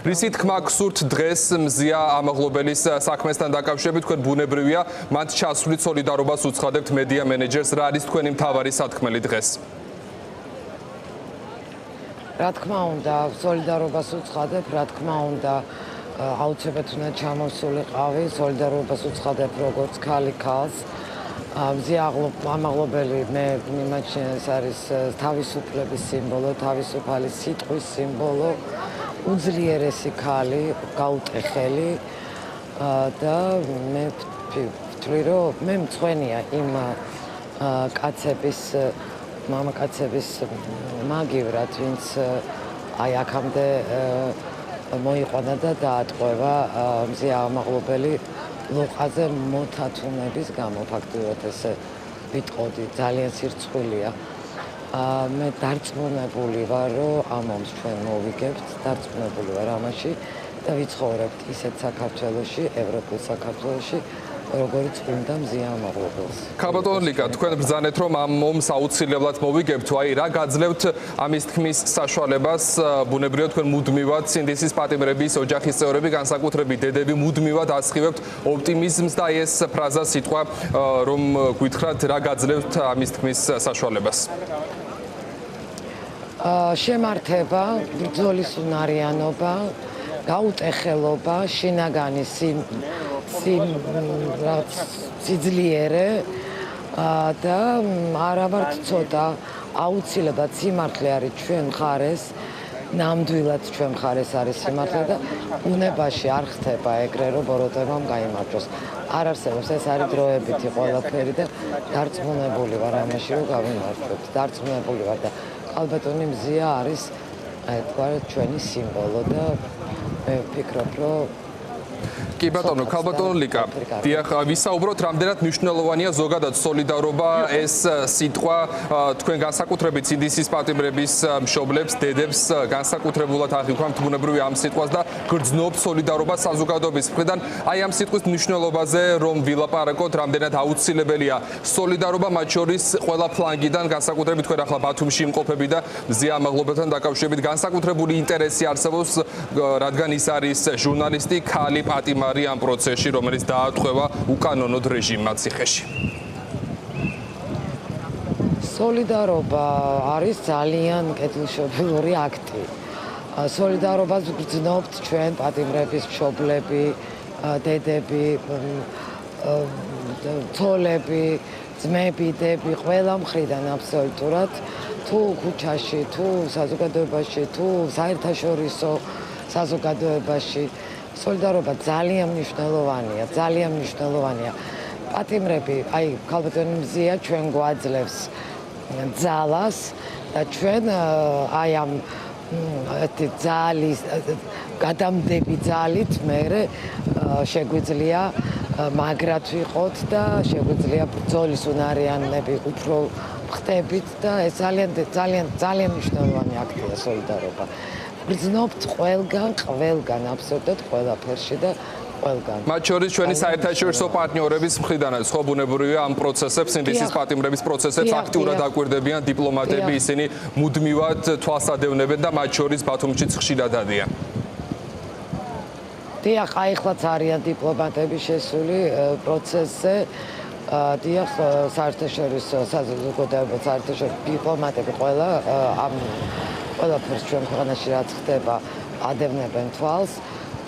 რისი თქმა გსურთ დღეს მზია ამაღლობელის საქმესთან დაკავშირებით თქვენ ბუნებრივია მათ ჩასვლით სოლიდარობას უცხადებთ მედია მენეჯერს რა არის თქვენი მთავარი სათქმელი დღეს რა თქმა უნდა სოლიდარობას უცხადებ რა თქმა უნდა აუცილებლად უნდა ჩამოსულიყავი სოლიდარობას უცხადებ როგორც ქალი ქალს მზია ამაღლობელი მე მიმაჩნია ეს არის თავისუფლების სიმბოლო თავისუფალი სიტყვის სიმბოლო უძლიერესი ქალი გაუტეხელი და მე ვთვლი რომ მე მწვენია იმ კაცების მამაკაცების მაგივრად ვინც აი აქამდე მოიყვანა და დაატყვევა მზია ამაღლობელი ლოყაზე მოთათუნების გამო ფაქტობრივად ესე ვიტყოდი ძალიან სირცხვილია მე დარწმუნებული ვარ რომ ამ ომს ჩვენ მოვიგებთ დარწმუნებული ვარ ამაში და ვიცხოვრებთ ისეთ საქართველოში ევროპულ საქართველოში როგორც უნდა მზია ამაღლობელს. ქალბატონო ლიკა, თქვენ ბრძანეთ რომ ამ ომს აუცილებლად მოვიგებთ, აი რა გაძლევთ ამის თქმის საშუალებას, ბუნებრივად თქვენ მუდმივად სინდისის პატიმრების ოჯახის წევრები, განსაკუთრებით დედები მუდმივად ასხივებთ ოპტიმიზმს და ეს ფრაზა სიტყვა რომ გვითხრათ რა გაძლევთ ამის თქმის საშუალებას. შემართება, ბრძოლის უნარიანობა, გაუტეხელობა, შინაგანი სიძლიერე და არა ვართ ცოტა აუცილებლად სიმართლე არის ჩვენ მხარეს ნამდვილად ჩვენ მხარეს არის სიმართლე და უნებაში არ ხდება ეგრე რომ ბოროტებამ გაიმარჯვოს არ არსებობს ეს არის დროებითი ყველაფერი და დარწმუნებული ვარ ამაში რომ გავიმარჯვებთ დარწმუნებული ვარ და ქალბატონი მზია არის თქვა ჩვენი სიმბოლო და მე ვფიქრობ რომ კი ბატონო, ქალბატონო ლიკა, დიახ, ვისაუბროთ რამდენად მნიშვნელოვანია ზოგადად სოლიდარობა ეს სიტყვა თქვენ განსაკუთრებით სინდისის პატიმრების მშობლებს, დედებს განსაკუთრებულად აღიქვამთ ბუნებრივი ამ სიტყვას და გრძნობთ სოლიდარობას საზოგადოების მხრიდან. აი ამ სიტყვის მნიშვნელობაზე რომ ვილაპარაკოთ, რამდენად აუცილებელია სოლიდარობა მათ შორის ყველა ფლანგიდან, განსაკუთრებით თქვენ ახლა ბათუმში იმყოფები და მზია ამაღლობელთან დაკავშირებით განსაკუთრებული ინტერესი არსებობს, რადგან ის არის ჟურნალისტი, ქალი პატიმარი ამ პროცესში, რომელიც დაატყვევა უკანონოდ რეჟიმმა ციხეში. სოლიდარობა არის ძალიან კეთილშობილური აქტი. სოლიდარობას გრძნობთ ჩვენ პატიმრების მშობლები, დედები, ცოლები, ძმები, დები, ყველა მხრიდან აბსოლუტურად თუ ქუჩაში, თუ საზოგადოებაში, თუ საერთაშორისო საზოგადოებაში სოლიდარობა ძალიან მნიშვნელოვანია. პატიმრები, აი, ქალბატონი მზია ჩვენ გვაძლევს ძალას და ჩვენ აი ამ ძალის გადამდები ძალით მე შეგვიძლია მაგრად ვიყოთ და შეგვიძლია ბრძოლის უნარიანები უფრო ხდებით და ეს ძალიან მნიშვნელოვანი აქტია სოლიდარობა. გრძნობთ ყველგან აბსოლუტურად ყველაფერში და ყველგან. მათ შორის ჩვენი საერთაშორისო პარტნიორების მხრიდანაც ხო ბუნებრივია ამ პროცესებს, სინდისის პატიმრების პროცესებს აქტიურად აკვირდებიან დიპლომატები, ისინი მუდმივად თვალს ადევნებენ და მათ შორის ბათუმშიც ხშირად დადიან. დიახ, აიხლაც არიან დიპლომატები შესული პროცესზე. დიახ, საერთაშორისო საზოგადოება, საერთაშორისო დიპლომატები ყველა ამ ყველაფერს ჩვენ ქვეყანაში რაც ხდება ადევნებენ თვალს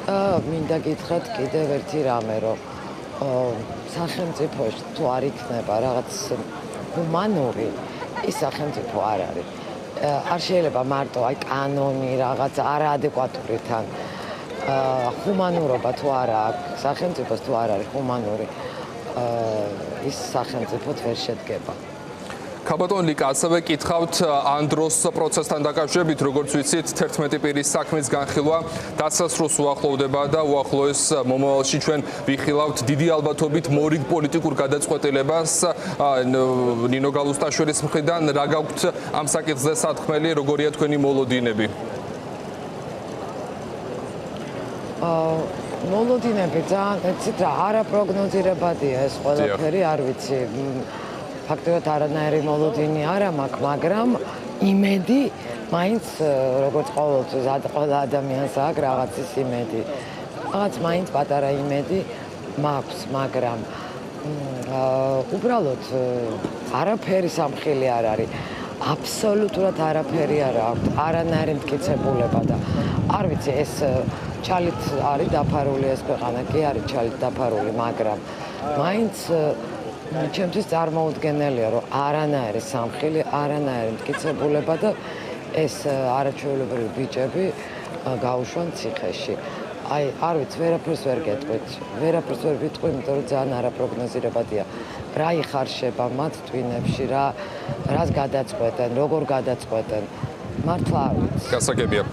და მინდა გითხრათ კიდევ ერთი რამე რომ სახელმწიფოში თუ არ იქნება რაღაც ჰუმანური ის სახელმწიფო არ არის არ შეიძლება მარტო აი კანონი რაღაც არაადეკვატური თან ჰუმანურობა თუ არა აქვს სახელმწიფოს თუ არ არის ჰუმანური ის სახელმწიფოდ ვერ შედგება ქალბატონო ლიკა, ასევე კითხავთ ანდროს პროცესთან დაკავშირებით, როგორც ვიცით, 11 პირის საქმის განხილვა დასასრულს უახლოვდება და უახლოეს მომავალში ჩვენ ვიხილავთ დიდი ალბათობით მორიგ პოლიტიკურ გადაწყვეტილებას ნინო გალუსტაშვილის მხრიდან. რა გაქვთ ამ საკითხზე სათქმელი, როგორია თქვენი მოლოდინები? მოლოდინები ძალიან არაპროგნოზირებადია ეს ყველაფერი, არ ვიცი. ფაქტობრივად არანაირი მოლოდინი არ მაქვს, მაგრამ იმედი მაინც როგორც ყოველთვის ყველა ადამიანს აქვს რაღაცის იმედი. რაღაც მაინც პატარა იმედი მაქვს, მაგრამ უბრალოდ არაფერი სამხილი არ არის. აბსოლუტურად არაფერი არ აქვს. არანაირი მტკიცებულება და არ ვიცი ეს ჩალით არის დაფარული ეს ქვეყანა კი არის ჩალით დაფარული, მაგრამ მაინც ჩემთვის წარმოუდგენელია რომ არანაირი სამხილი, არანაირი მტკიცებულება და ეს არაჩვეულებრივი ბიჭები გაუშვან ციხეში. აი, არ ვიცი, ვერაფერს ვერ გეტყვით. ვერაფერს ვერ ვიტყვი, იმიტომ რომ ძალიან არაპროგნოზირებადია. რა იხარშება მათ ტვინებში, რას გადაწყვეტენ, როგორ გადაწყვეტენ. მართლა არ ვიცი. გასაგებია.